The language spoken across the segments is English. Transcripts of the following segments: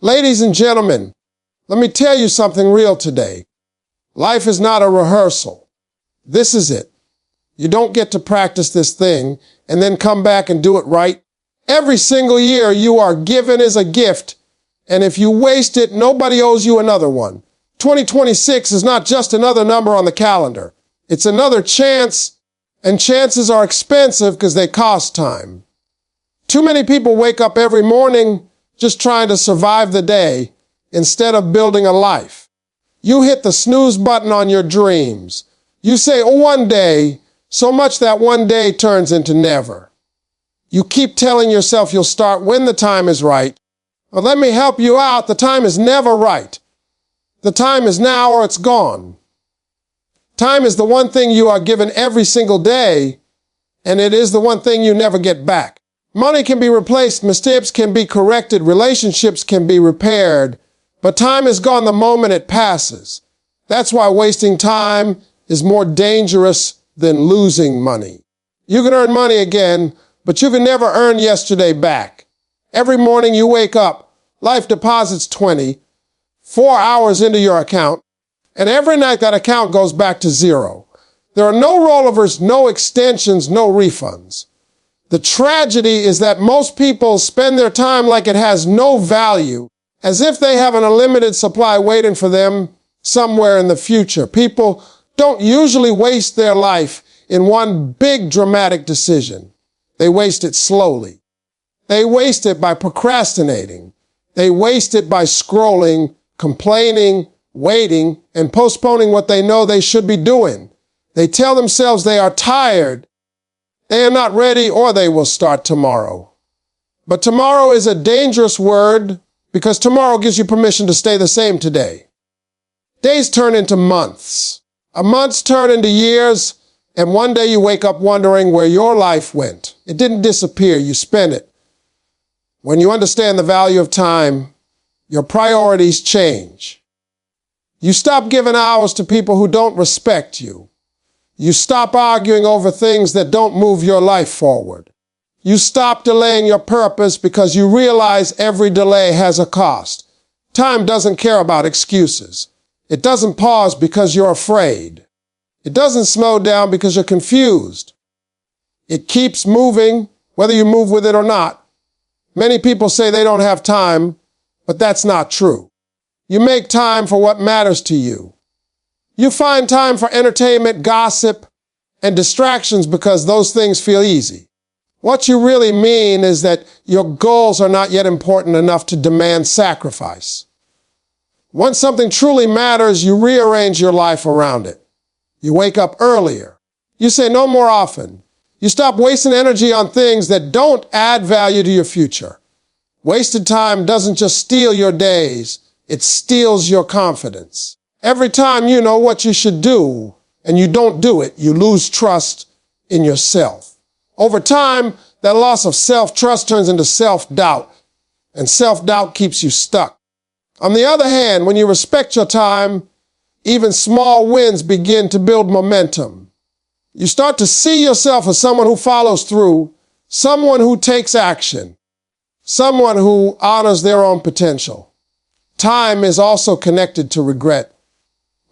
Ladies and gentlemen, let me tell you something real today. Life is not a rehearsal. This is it. You don't get to practice this thing and then come back and do it right. Every single year you are given as a gift, and if you waste it, nobody owes you another one. 2026 is not just another number on the calendar. It's another chance, and chances are expensive because they cost time. Too many people wake up every morning just trying to survive the day instead of building a life. You hit the snooze button on your dreams. You say, oh, one day, so much that one day turns into never. You keep telling yourself you'll start when the time is right. But let me help you out. The time is never right. The time is now or it's gone. Time is the one thing you are given every single day, and it is the one thing you never get back. Money can be replaced, mistakes can be corrected, relationships can be repaired, but time is gone the moment it passes. That's why wasting time is more dangerous than losing money. You can earn money again, but you can never earn yesterday back. Every morning you wake up, life deposits 4 hours into your account, and every night that account goes back to zero. There are no rollovers, no extensions, no refunds. The tragedy is that most people spend their time like it has no value, as if they have an unlimited supply waiting for them somewhere in the future. People don't usually waste their life in one big dramatic decision. They waste it slowly. They waste it by procrastinating. They waste it by scrolling, complaining, waiting, and postponing what they know they should be doing. They tell themselves they are tired, they are not ready, or they will start tomorrow. But tomorrow is a dangerous word because tomorrow gives you permission to stay the same today. Days turn into months. Months turn into years, and one day you wake up wondering where your life went. It didn't disappear, you spent it. When you understand the value of time, your priorities change. You stop giving hours to people who don't respect you. You stop arguing over things that don't move your life forward. You stop delaying your purpose because you realize every delay has a cost. Time doesn't care about excuses. It doesn't pause because you're afraid. It doesn't slow down because you're confused. It keeps moving, whether you move with it or not. Many people say they don't have time, but that's not true. You make time for what matters to you. You find time for entertainment, gossip, and distractions because those things feel easy. What you really mean is that your goals are not yet important enough to demand sacrifice. Once something truly matters, you rearrange your life around it. You wake up earlier. You say no more often. You stop wasting energy on things that don't add value to your future. Wasted time doesn't just steal your days, it steals your confidence. Every time you know what you should do and you don't do it, you lose trust in yourself. Over time, that loss of self-trust turns into self-doubt, and self-doubt keeps you stuck. On the other hand, when you respect your time, even small wins begin to build momentum. You start to see yourself as someone who follows through, someone who takes action, someone who honors their own potential. Time is also connected to regret.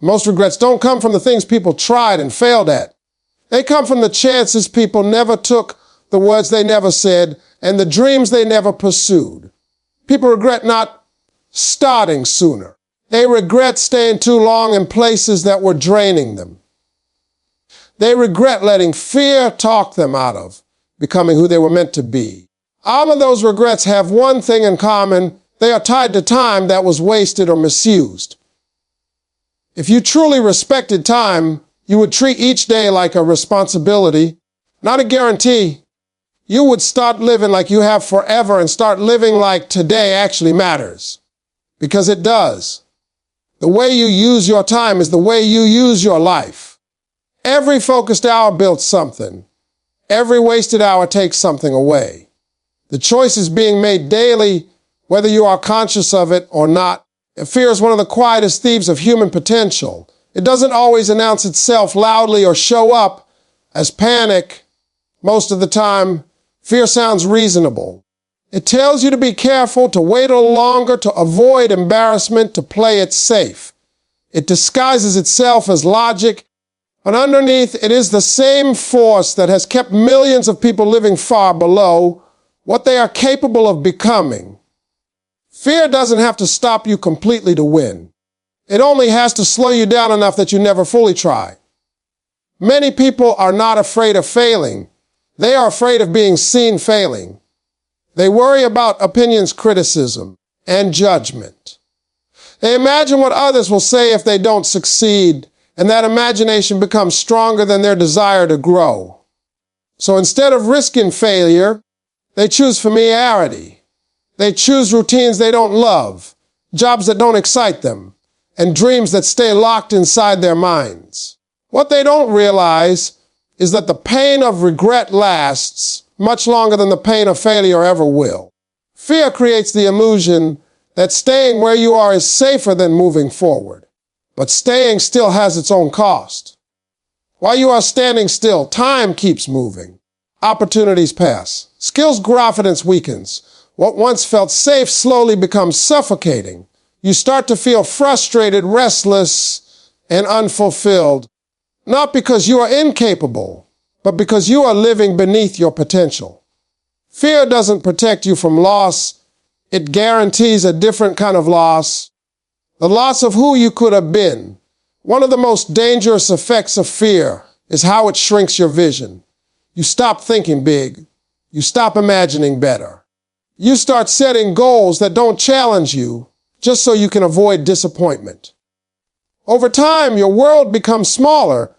Most regrets don't come from the things people tried and failed at. They come from the chances people never took, the words they never said, and the dreams they never pursued. People regret not starting sooner. They regret staying too long in places that were draining them. They regret letting fear talk them out of becoming who they were meant to be. All of those regrets have one thing in common. They are tied to time that was wasted or misused. If you truly respected time, you would treat each day like a responsibility, not a guarantee. You would start living like you have forever and start living like today actually matters. Because it does. The way you use your time is the way you use your life. Every focused hour builds something. Every wasted hour takes something away. The choice is being made daily, whether you are conscious of it or not. Fear is one of the quietest thieves of human potential. It doesn't always announce itself loudly or show up as panic. Most of the time, fear sounds reasonable. It tells you to be careful, to wait a little longer, to avoid embarrassment, to play it safe. It disguises itself as logic, but underneath it is the same force that has kept millions of people living far below what they are capable of becoming. Fear doesn't have to stop you completely to win. It only has to slow you down enough that you never fully try. Many people are not afraid of failing. They are afraid of being seen failing. They worry about opinions, criticism, and judgment. They imagine what others will say if they don't succeed, and that imagination becomes stronger than their desire to grow. So instead of risking failure, they choose familiarity. They choose routines they don't love, jobs that don't excite them, and dreams that stay locked inside their minds. What they don't realize is that the pain of regret lasts much longer than the pain of failure ever will. Fear creates the illusion that staying where you are is safer than moving forward. But staying still has its own cost. While you are standing still, time keeps moving. Opportunities pass. Skills confidence weakens. What once felt safe slowly becomes suffocating. You start to feel frustrated, restless, and unfulfilled, not because you are incapable, but because you are living beneath your potential. Fear doesn't protect you from loss. It guarantees a different kind of loss, the loss of who you could have been. One of the most dangerous effects of fear is how it shrinks your vision. You stop thinking big. You stop imagining better. You start setting goals that don't challenge you just so you can avoid disappointment. Over time, your world becomes smaller,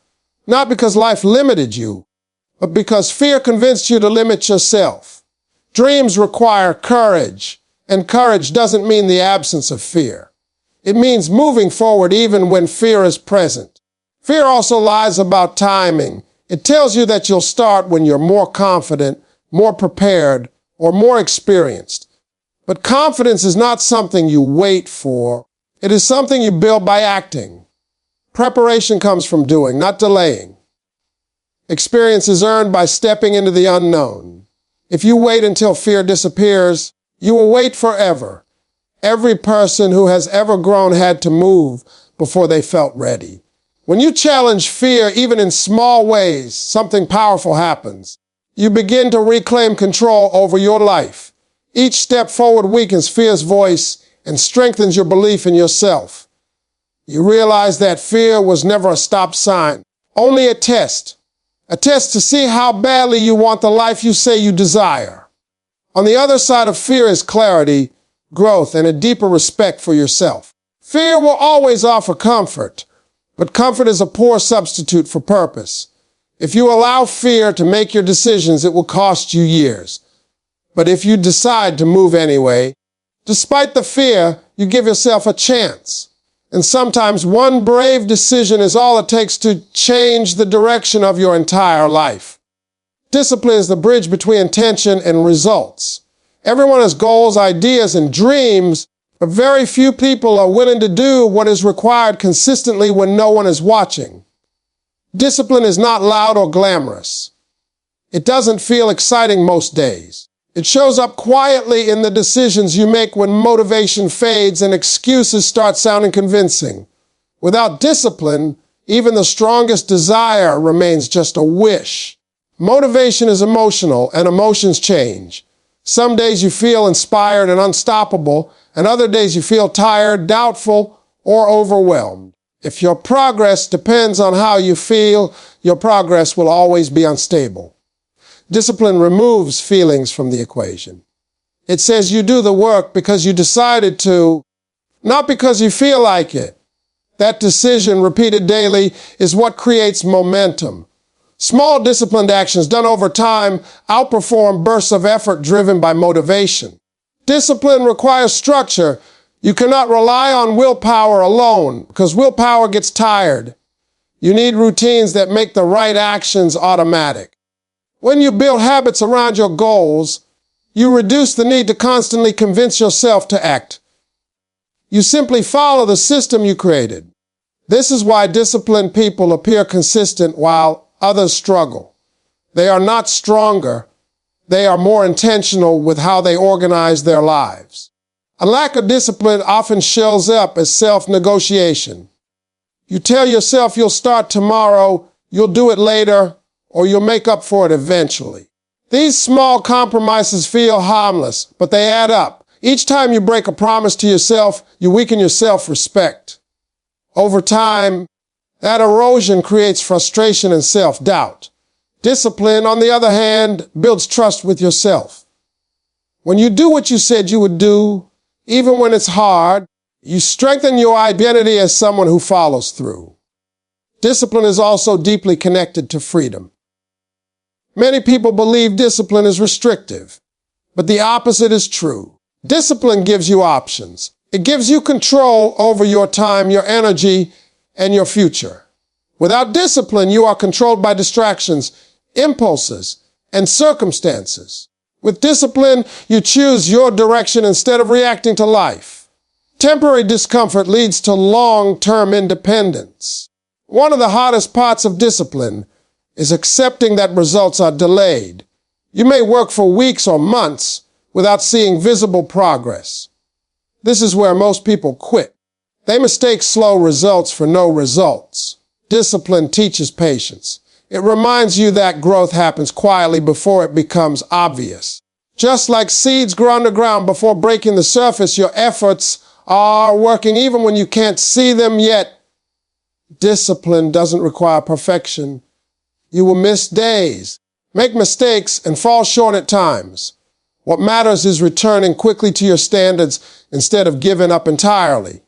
not because life limited you, but because fear convinced you to limit yourself. Dreams require courage, and courage doesn't mean the absence of fear. It means moving forward even when fear is present. Fear also lies about timing. It tells you that you'll start when you're more confident, more prepared, or more experienced. But confidence is not something you wait for. It is something you build by acting. Preparation comes from doing, not delaying. Experience is earned by stepping into the unknown. If you wait until fear disappears, you will wait forever. Every person who has ever grown had to move before they felt ready. When you challenge fear, even in small ways, something powerful happens. You begin to reclaim control over your life. Each step forward weakens fear's voice and strengthens your belief in yourself. You realize that fear was never a stop sign, only a test to see how badly you want the life you say you desire. On the other side of fear is clarity, growth, and a deeper respect for yourself. Fear will always offer comfort, but comfort is a poor substitute for purpose. If you allow fear to make your decisions, it will cost you years. But if you decide to move anyway, despite the fear, you give yourself a chance. And sometimes one brave decision is all it takes to change the direction of your entire life. Discipline is the bridge between intention and results. Everyone has goals, ideas, and dreams, but very few people are willing to do what is required consistently when no one is watching. Discipline is not loud or glamorous. It doesn't feel exciting most days. It shows up quietly in the decisions you make when motivation fades and excuses start sounding convincing. Without discipline, even the strongest desire remains just a wish. Motivation is emotional, and emotions change. Some days you feel inspired and unstoppable, and other days you feel tired, doubtful, or overwhelmed. If your progress depends on how you feel, your progress will always be unstable. Discipline removes feelings from the equation. It says you do the work because you decided to, not because you feel like it. That decision, repeated daily, is what creates momentum. Small disciplined actions done over time outperform bursts of effort driven by motivation. Discipline requires structure. You cannot rely on willpower alone because willpower gets tired. You need routines that make the right actions automatic. When you build habits around your goals, you reduce the need to constantly convince yourself to act. You simply follow the system you created. This is why disciplined people appear consistent while others struggle. They are not stronger. They are more intentional with how they organize their lives. A lack of discipline often shows up as self-negotiation. You tell yourself you'll start tomorrow, you'll do it later, or you'll make up for it eventually. These small compromises feel harmless, but they add up. Each time you break a promise to yourself, you weaken your self-respect. Over time, that erosion creates frustration and self-doubt. Discipline, on the other hand, builds trust with yourself. When you do what you said you would do, even when it's hard, you strengthen your identity as someone who follows through. Discipline is also deeply connected to freedom. Many people believe discipline is restrictive, but the opposite is true. Discipline gives you options. It gives you control over your time, your energy, and your future. Without discipline, you are controlled by distractions, impulses, and circumstances. With discipline, you choose your direction instead of reacting to life. Temporary discomfort leads to long-term independence. One of the hardest parts of discipline is accepting that results are delayed. You may work for weeks or months without seeing visible progress. This is where most people quit. They mistake slow results for no results. Discipline teaches patience. It reminds you that growth happens quietly before it becomes obvious. Just like seeds grow underground before breaking the surface, your efforts are working even when you can't see them yet. Discipline doesn't require perfection. You will miss days, make mistakes, and fall short at times. What matters is returning quickly to your standards instead of giving up entirely.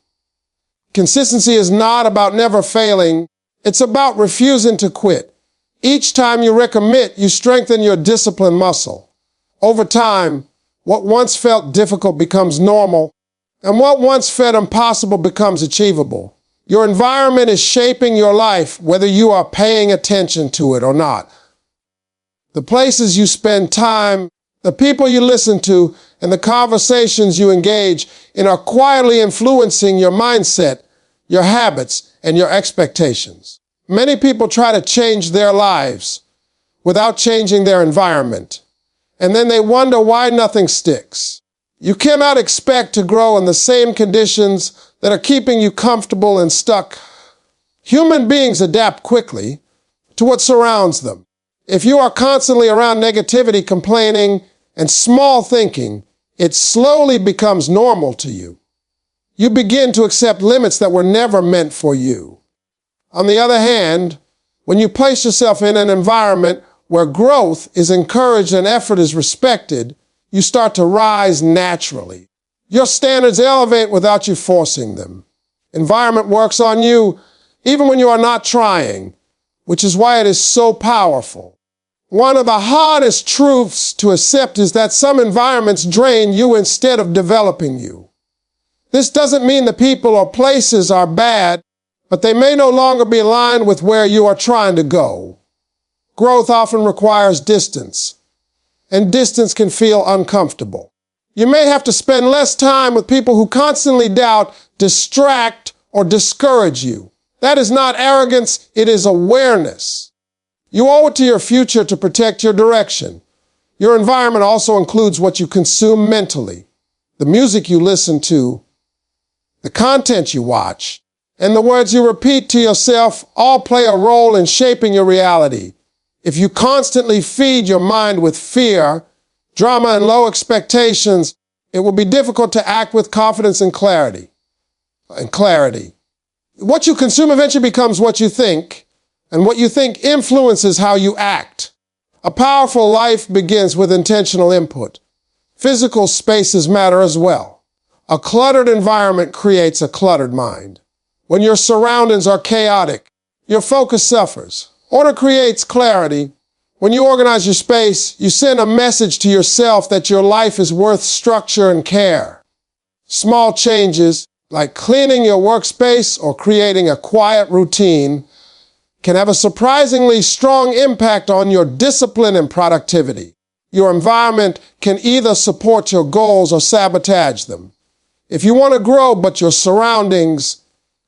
Consistency is not about never failing. It's about refusing to quit. Each time you recommit, you strengthen your discipline muscle. Over time, what once felt difficult becomes normal, and what once felt impossible becomes achievable. Your environment is shaping your life, whether you are paying attention to it or not. The places you spend time, the people you listen to, and the conversations you engage in are quietly influencing your mindset, your habits, and your expectations. Many people try to change their lives without changing their environment, and then they wonder why nothing sticks. You cannot expect to grow in the same conditions that are keeping you comfortable and stuck. Human beings adapt quickly to what surrounds them. If you are constantly around negativity, complaining, and small thinking, it slowly becomes normal to you. You begin to accept limits that were never meant for you. On the other hand, when you place yourself in an environment where growth is encouraged and effort is respected, you start to rise naturally. Your standards elevate without you forcing them. Environment works on you even when you are not trying, which is why it is so powerful. One of the hardest truths to accept is that some environments drain you instead of developing you. This doesn't mean the people or places are bad, but they may no longer be aligned with where you are trying to go. Growth often requires distance, and distance can feel uncomfortable. You may have to spend less time with people who constantly doubt, distract, or discourage you. That is not arrogance, it is awareness. You owe it to your future to protect your direction. Your environment also includes what you consume mentally, the music you listen to, the content you watch, and the words you repeat to yourself all play a role in shaping your reality. If you constantly feed your mind with fear, drama, and low expectations, it will be difficult to act with confidence and clarity. What you consume eventually becomes what you think, and what you think influences how you act. A powerful life begins with intentional input. Physical spaces matter as well. A cluttered environment creates a cluttered mind. When your surroundings are chaotic, your focus suffers. Order creates clarity. When you organize your space, you send a message to yourself that your life is worth structure and care. Small changes, like cleaning your workspace or creating a quiet routine, can have a surprisingly strong impact on your discipline and productivity. Your environment can either support your goals or sabotage them. If you want to grow, but your surroundings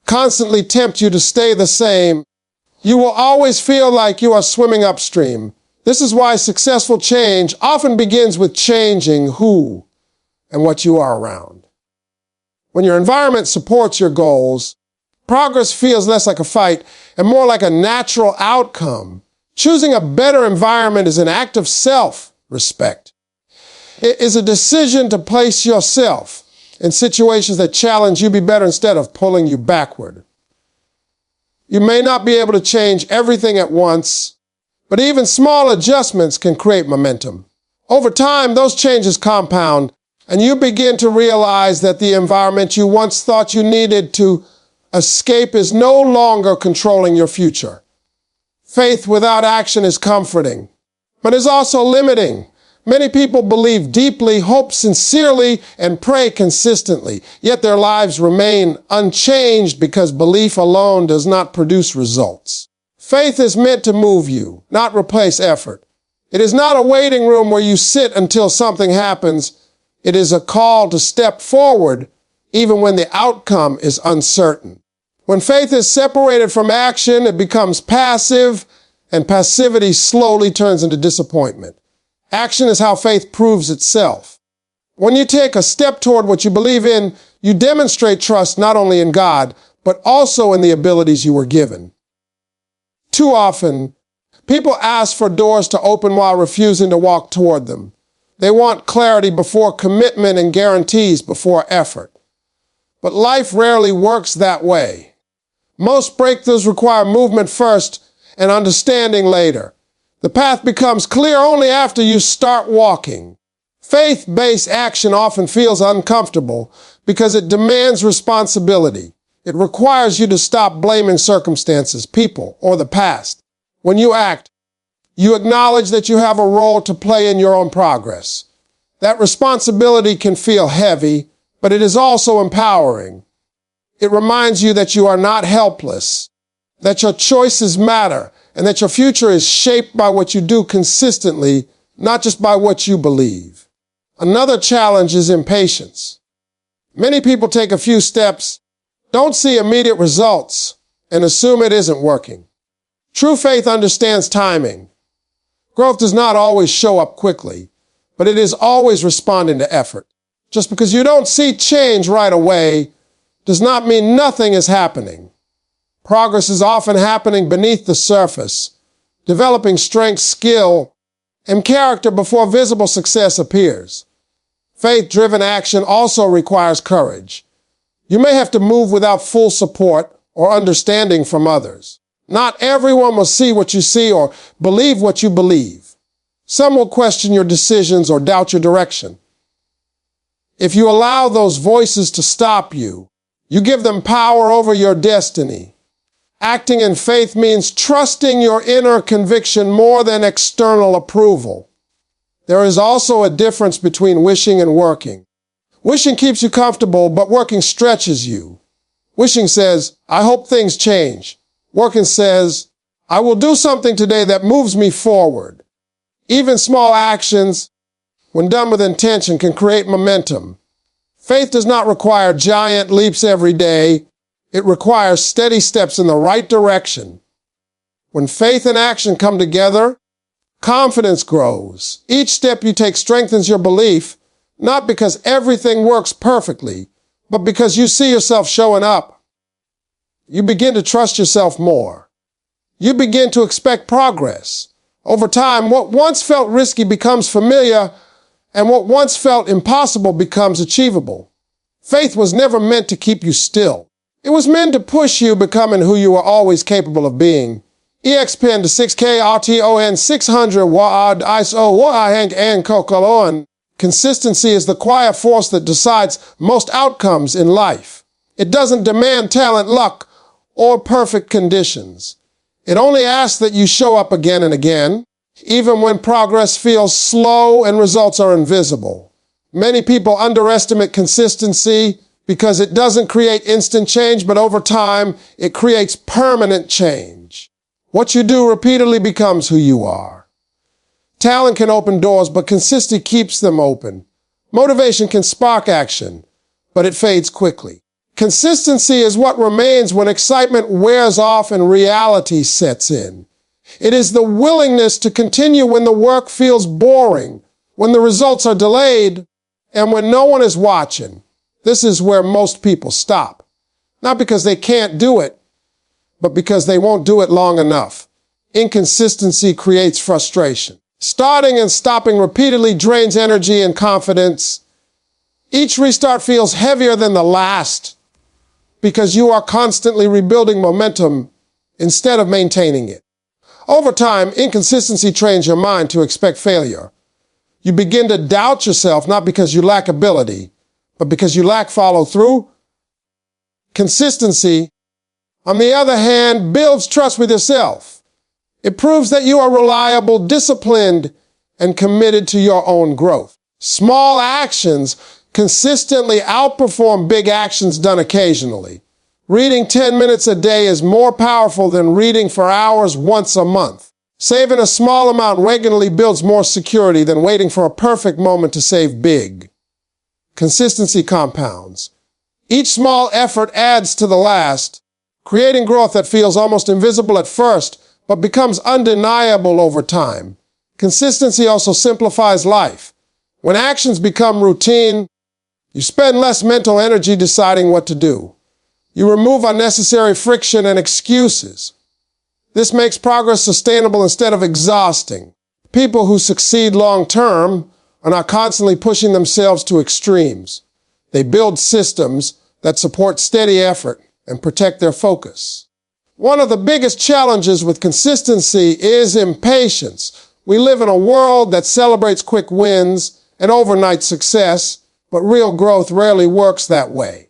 constantly tempt you to stay the same, you will always feel like you are swimming upstream. This is why successful change often begins with changing who and what you are around. When your environment supports your goals, progress feels less like a fight and more like a natural outcome. Choosing a better environment is an act of self-respect. It is a decision to place yourself in situations that challenge you to be better instead of pulling you backward. You may not be able to change everything at once, but even small adjustments can create momentum. Over time, those changes compound, and you begin to realize that the environment you once thought you needed to escape is no longer controlling your future. Faith without action is comforting, but is also limiting. Many people believe deeply, hope sincerely, and pray consistently, yet their lives remain unchanged because belief alone does not produce results. Faith is meant to move you, not replace effort. It is not a waiting room where you sit until something happens. It is a call to step forward even when the outcome is uncertain. When faith is separated from action, it becomes passive, and passivity slowly turns into disappointment. Action is how faith proves itself. When you take a step toward what you believe in, you demonstrate trust not only in God, but also in the abilities you were given. Too often, people ask for doors to open while refusing to walk toward them. They want clarity before commitment and guarantees before effort. But life rarely works that way. Most breakthroughs require movement first and understanding later. The path becomes clear only after you start walking. Faith-based action often feels uncomfortable because it demands responsibility. It requires you to stop blaming circumstances, people, or the past. When you act, you acknowledge that you have a role to play in your own progress. That responsibility can feel heavy, but it is also empowering. It reminds you that you are not helpless, that your choices matter, and that your future is shaped by what you do consistently, not just by what you believe. Another challenge is impatience. Many people take a few steps, don't see immediate results, and assume it isn't working. True faith understands timing. Growth does not always show up quickly, but it is always responding to effort. Just because you don't see change right away does not mean nothing is happening. Progress is often happening beneath the surface, developing strength, skill, and character before visible success appears. Faith-driven action also requires courage. You may have to move without full support or understanding from others. Not everyone will see what you see or believe what you believe. Some will question your decisions or doubt your direction. If you allow those voices to stop you, you give them power over your destiny. Acting in faith means trusting your inner conviction more than external approval. There is also a difference between wishing and working. Wishing keeps you comfortable, but working stretches you. Wishing says, I hope things change. Working says, I will do something today that moves me forward. Even small actions, when done with intention, can create momentum. Faith does not require giant leaps every day. It requires steady steps in the right direction. When faith and action come together, confidence grows. Each step you take strengthens your belief, not because everything works perfectly, but because you see yourself showing up. You begin to trust yourself more. You begin to expect progress. Over time, what once felt risky becomes familiar, and what once felt impossible becomes achievable. Faith was never meant to keep you still. It was meant to push you becoming who you were always capable of being. EXPN to 6K RTON 600 WAD ISO WAHANG and Kokoloan. Consistency is the quiet force that decides most outcomes in life. It doesn't demand talent, luck, or perfect conditions. It only asks that you show up again and again, even when progress feels slow and results are invisible. Many people underestimate consistency because it doesn't create instant change, but over time, it creates permanent change. What you do repeatedly becomes who you are. Talent can open doors, but consistency keeps them open. Motivation can spark action, but it fades quickly. Consistency is what remains when excitement wears off and reality sets in. It is the willingness to continue when the work feels boring, when the results are delayed, and when no one is watching. This is where most people stop. Not because they can't do it, but because they won't do it long enough. Inconsistency creates frustration. Starting and stopping repeatedly drains energy and confidence. Each restart feels heavier than the last because you are constantly rebuilding momentum instead of maintaining it. Over time, inconsistency trains your mind to expect failure. You begin to doubt yourself not because you lack ability, but because you lack follow-through. Consistency, on the other hand, builds trust with yourself. It proves that you are reliable, disciplined, and committed to your own growth. Small actions consistently outperform big actions done occasionally. Reading 10 minutes a day is more powerful than reading for hours once a month. Saving a small amount regularly builds more security than waiting for a perfect moment to save big. Consistency compounds. Each small effort adds to the last, creating growth that feels almost invisible at first, but becomes undeniable over time. Consistency also simplifies life. When actions become routine, you spend less mental energy deciding what to do. You remove unnecessary friction and excuses. This makes progress sustainable instead of exhausting. People who succeed long-term are not constantly pushing themselves to extremes. They build systems that support steady effort and protect their focus. One of the biggest challenges with consistency is impatience. We live in a world that celebrates quick wins and overnight success, but real growth rarely works that way.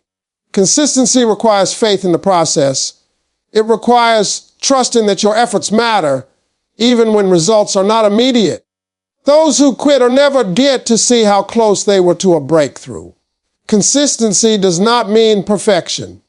Consistency requires faith in the process. It requires trusting that your efforts matter, even when results are not immediate. Those who quit or never get to see how close they were to a breakthrough. Consistency does not mean perfection.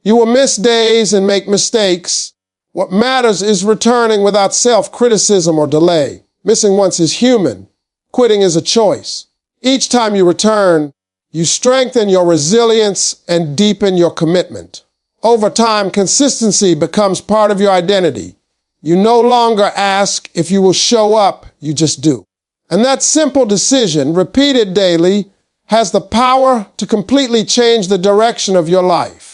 You will miss days and make mistakes. What matters is returning without self-criticism or delay. Missing once is human. Quitting is a choice. Each time you return, you strengthen your resilience and deepen your commitment. Over time, consistency becomes part of your identity. You no longer ask if you will show up, you just do. And that simple decision, repeated daily, has the power to completely change the direction of your life.